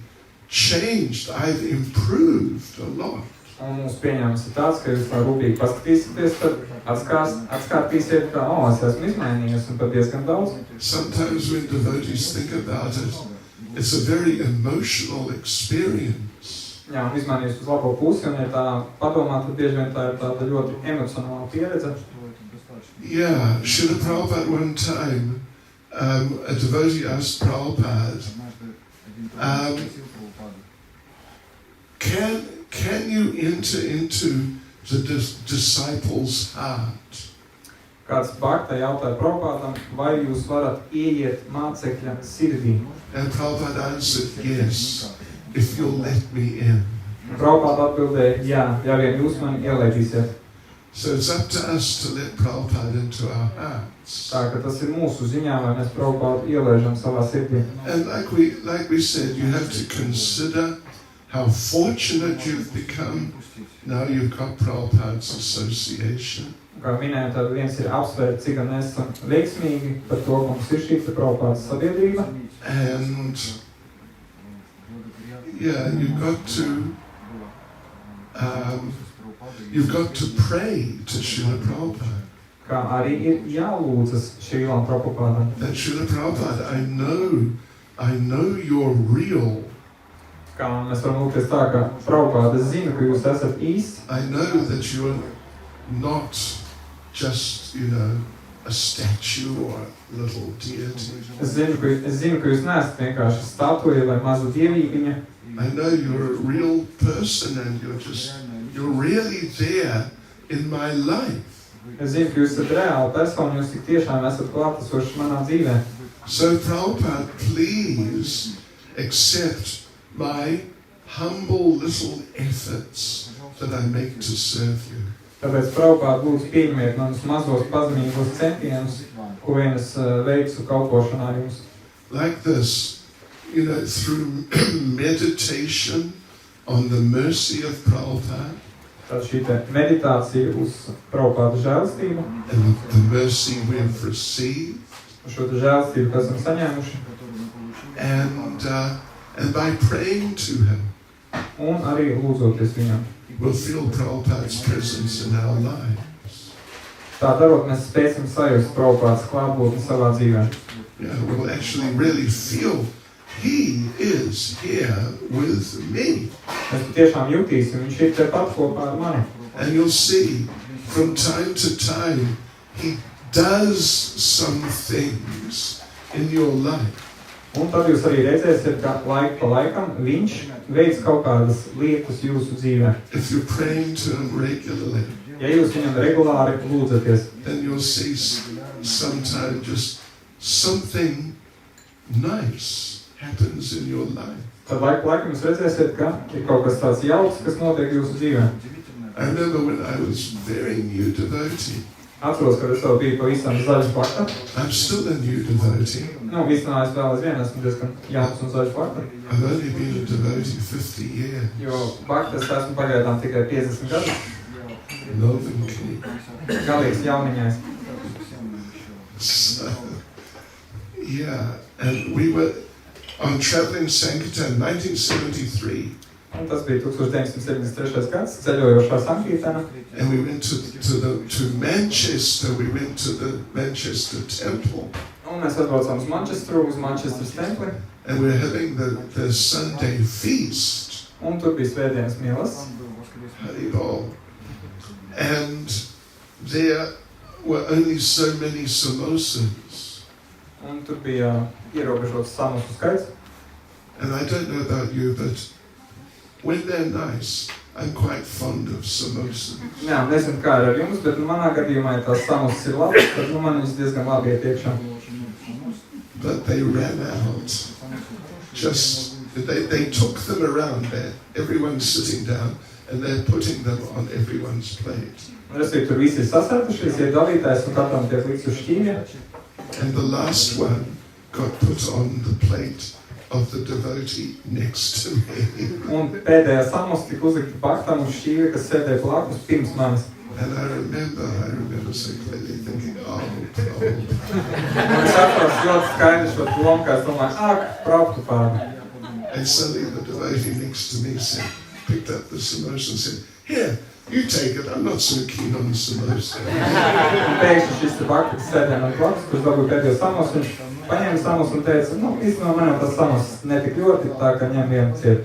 changed, I've improved a lot. Un mums pieņēmums ir tāds, ka jūs tā rūpīgi paskatīsieties, tad atskatīsiet, ka, es esmu izmainījies un pat diezgan daudz. Sometimes when devotees think about it, it's a very emotional experience. Jā, un izmainījis uz labo pusi, un ja tā padomā, tad bieži vien tā ir tāda ļoti emocionāla pieredze. Yeah, Srila Prabhupada one time, a devotee asked Prabhupada, can you enter into the disciple's heart? Kāds bhakta jautāja Prabhupādam, vai jūs varat ieiet mācekļa sirdī? And Prabhupada answered, yes, if you'll let me in. Prabhupāda atbildēja, jā, ja vien jūs mani ielaidīsiet. So it's up to us to let Prabhupada into our hearts. Tā ka tas ir mūsu ziņā, vai mēs Prabhupādu ielaižam savā sirdī. And like we said, you have to consider how fortunate you've become. Now you've got Prabhupada's association. Kā minēju, tad viens ir apsvērt, cik gan mēs esam veiksmīgi par to, ka mums ir šī Prabhupādas sabiedrība. And yeah, you've got to pray to Srila Prabhupada. Kā arī ir jālūdzas Šrīlam Prabhupādam. That Srila Prabhupada, I know you're real. Kā mēs varam lūgties tā, ka Prabhupāda, es zinu, ka jūs esat īsts. I know that you're not just, a statue or a little deity. Es zinu, ka jūs neesat vienkārši statuja vai maza dievīgiņa. I know you're a real person and you're really there in my life. Es zinu, ka jūs esat reāli personi, jūs tik tiešām esat klātesoši manā dzīvē. So Prabhupada, please accept my humble little efforts that I make to serve you. Tāpēc Prabhupāda lūdzu pieņemiet manus mazos pazemīgos centienus, ko vien es veicu kalpošanā jums. Like this, through meditation on the mercy of Prabhupada. Tad šī meditācija uz Prabhupāda žēlastību. And the mercy we have received. Šo žēlastību, ko esam saņēmuši. And by praying to him. Un arī lūdzoties viņam. We'll feel Prabhupada's presence in our lives. Tā darot, mēs spēsim sajust Prabhupādas klātbūtni savā dzīvē. Yeah, we'll actually really feel he is here with me. Mēs tiešām jutīsim, viņš ir tepat kopā ar mani. And you'll see, from time to time, he does some things in your life. Un tad jūs arī redzēsiet, ka laiku pa laikam viņš veic kaut kādas lietas jūsu dzīvē. If you're praying to him regularly, ja jūs viņam regulāri lūdzaties, then you'll see sometimes just something nice happens in your life. Tad laiku laikam jūs redzēsiet, ka ir kaut kas tāds jauks, kas notiek jūsu dzīvē. I remember when I was very new devotee. Atceros, kad es vēl biju pavisam zaļš bhakta. I'm still a new devotee. Īstenībā es vēl aizvien esmu diezgan jauns un zaļš bhakta. I've only been a devotee 50 years. Jo bhakta es esmu pagaidām tikai 50 gadus. Novinkī. Galīgs jauniņais. So, yeah, and we were on traveling Sankirtan 1973. Un tas bija 1973. gads, ceļojošā Sankirtana. And we went to Manchester. We went to the Manchester Temple. Un mēs atbraucām uz Manchesteru, uz Manchesteras templi. And we were having the Sunday feast. Un tur bija svētdienas mielas. Haribol. And there were only so many samosas. Un tur bija ierobežots samosu skaits. And I don't know about you, but when they're nice, I'm quite fond of samosas. Jā, nezinu, kā ir ar jums, bet manā gadījumā, ja tās samosas ir labas, tad man viņas diezgan labi iet iekšā. But they ran out. They took them around there. Everyone's sitting down and they're putting them on everyone's plate. Respektīvi, tur visi ir sasētušies, ir dalītājs un katram tiek likts uz šķīvja. And the last one got put on the plate of the devotee next to me. Un pēdējā samosa tika uzlikta bhaktam uz šķīvja, kas sēdēja blakus pirms manis. And I remember so clearly thinking, oh. Un es atceros ļoti skaidri šo domu, kā es domāju, Prabhupāda. And suddenly the devotee next to me picked up the samosa and said, here, you take it, I'm not so keen on samosa. Un pēkšņi šis te bhakta, kas sēdēja man blakus, kurš dabūja pēdējo samosu, viņš paņēma samus un teica, nu, īstenībā man jau tas samus netik ļoti, tā ka ņem vienu ciet.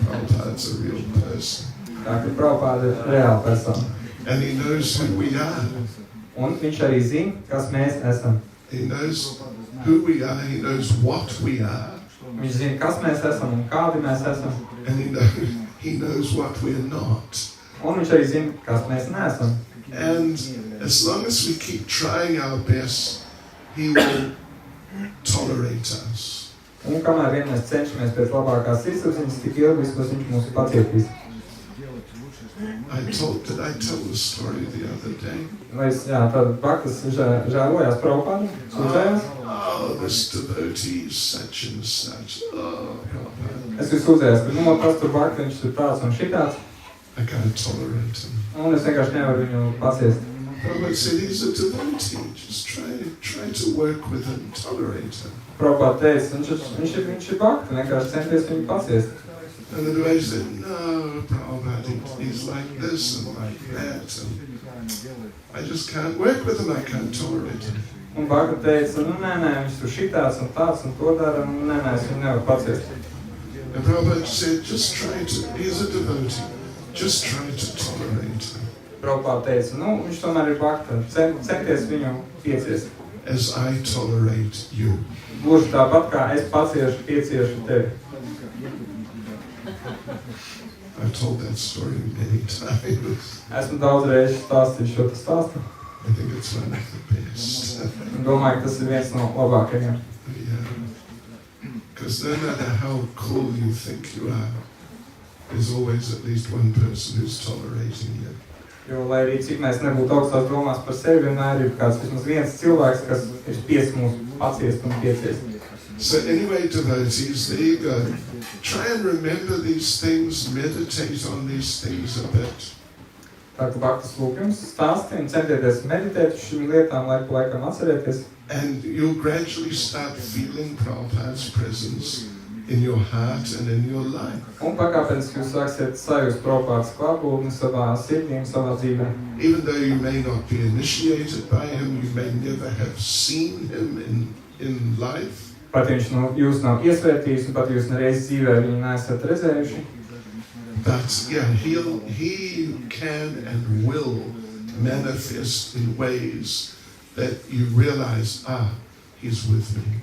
Prabhupada's a real person. Tā ka Prabhupada ir reāla persona. And he knows who we are. Un viņš arī zina, kas mēs esam. He knows who we are, he knows what we are. Viņš zina, kas mēs esam un kādi mēs esam. And he knows what we're not. Un viņš arī zina, kas mēs neesam. And as long as we keep trying our best, he will tolerate us. Un kamēr vien mēs cenšamies pēc labākās izsapziņas, tik ilgi vismaz viņš mūs pacietīs. Did I tell the story the other day? Vai es, jā, tad Baktas žēlojās Prabhupādu, sūdzējās. Oh, this devotee is such and such. Oh, Prabhupada. Es sūdzējos, ka nu, tas tur Bakta, viņš ir tāds un šitāds. I can't tolerate him. Un es vienkārši nevaru viņu paciest. Prabhupada said he's a devotee. Just try to work with him, tolerate him. Prabhupada teica, viņš ir Bakta, vienkārši centies viņu paciest. And the devotee said, no, Prabhupada, he's like this and like that. And I just can't work with him, I can't tolerate him. Un Bakta teica, nu nē, viņš tur šitāds un tāds un to dara, un nē, es viņu nevaru paciest. And Prabhupada said, just try to, he's a devotee, just try to tolerate him. Prabhupada teica, nu, viņš tomēr ir Bakta, centies viņu pieciest. As I tolerate you. Gluži tāpat kā es pieciešu tevi. I've told that story many times. Esmu daudz reizes stāstījis šo stāstu. I think it's one of the best. Domāju, ka tas ir viens no labākajiem. Yeah. Because no matter how cool you think you are, there's always at least one person who's tolerating you. Jo, lai arī cik mēs nebūtu augstās domās par sevi, vienmēr ir kāds vismaz viens cilvēks, kas ir spiest mūs paciest un pieciest. So anyway, devotees, there you go. Try and remember these things, meditate on these things a bit. Tā kā Baktas lūk jums stāsti un centieties meditēt uz šīm lietām, laiku laikam atcerēties. And you'll gradually start feeling Prabhupada's presence in your heart and in your life. Un pakāpeniski jūs sāksiet sajust Prabhupādas klātbūtni savā sirdī un savā dzīvē. Even though you may not be initiated by him, you may never have seen him in life. Pat viņš jūs nav iesvētījis un pat jūs nereiz dzīvē viņu neesat redzējuši. But yeah, he can and will manifest in ways that you realize, he's with me.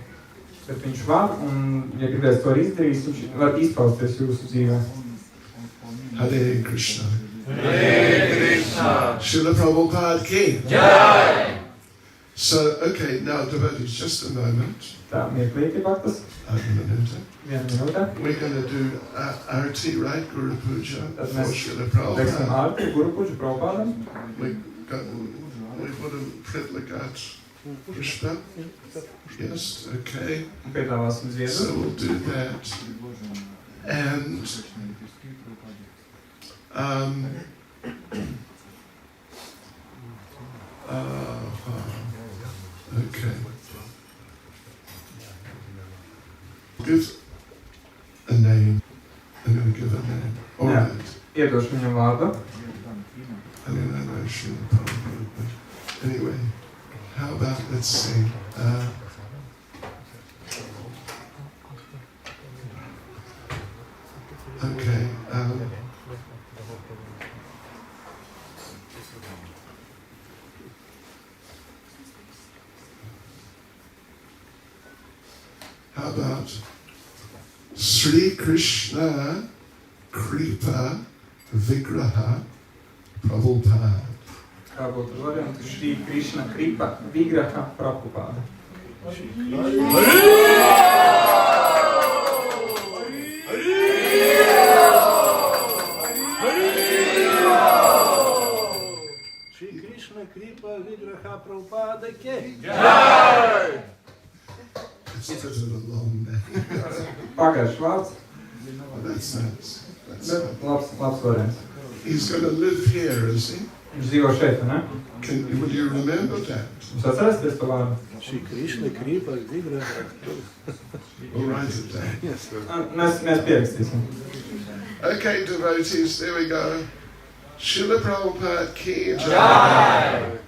Bet viņš var, un ja gribēs to izdarīt, viņš var izpausties jūsu dzīvē. Hare Krishna. Hare Krishna. Srila Prabhupada ki Jai. So, okay, now devotees, just a moment. Tā, mirklīti Baktas. Viena minūte. We're going to do arati, right? Guru Puja for Srila Prabhupada. Teiksim arati, Guru Puja Prabhupādam. We put a pritlagat Pushpa. Yes, okay. Piedāvāsim So ziedus. we'll do that. And okay. Give a name. I'm going to give a name. All Yeah. right. Iedošu viņam vārdu. I mean, I know she probably, but anyway, how about, let's see. Okay. How about Sri Krishna Kripa Vigraha Prabhupada? Kā būtu varianti Šrī Krišna Kripa Vigraha Prabhupāda. Shri Krishna Kripa Vigraha Prabhupada Ki Jai. It's a bit of a long name. Pagaišs vārds, Oh, that's nice. That's bet nice. labs variants. He's going to live here, is he? Viņš dzīvo šeit, ne? Would you remember that? Jūs atcerēsieties to vārdu? Shri Krishna Kripa Vigraha. We'll write it down. Yes, sir. Mēs pierakstīsim. Okay, devotees, there we go. Srila Prabhupada ki jai. Jai.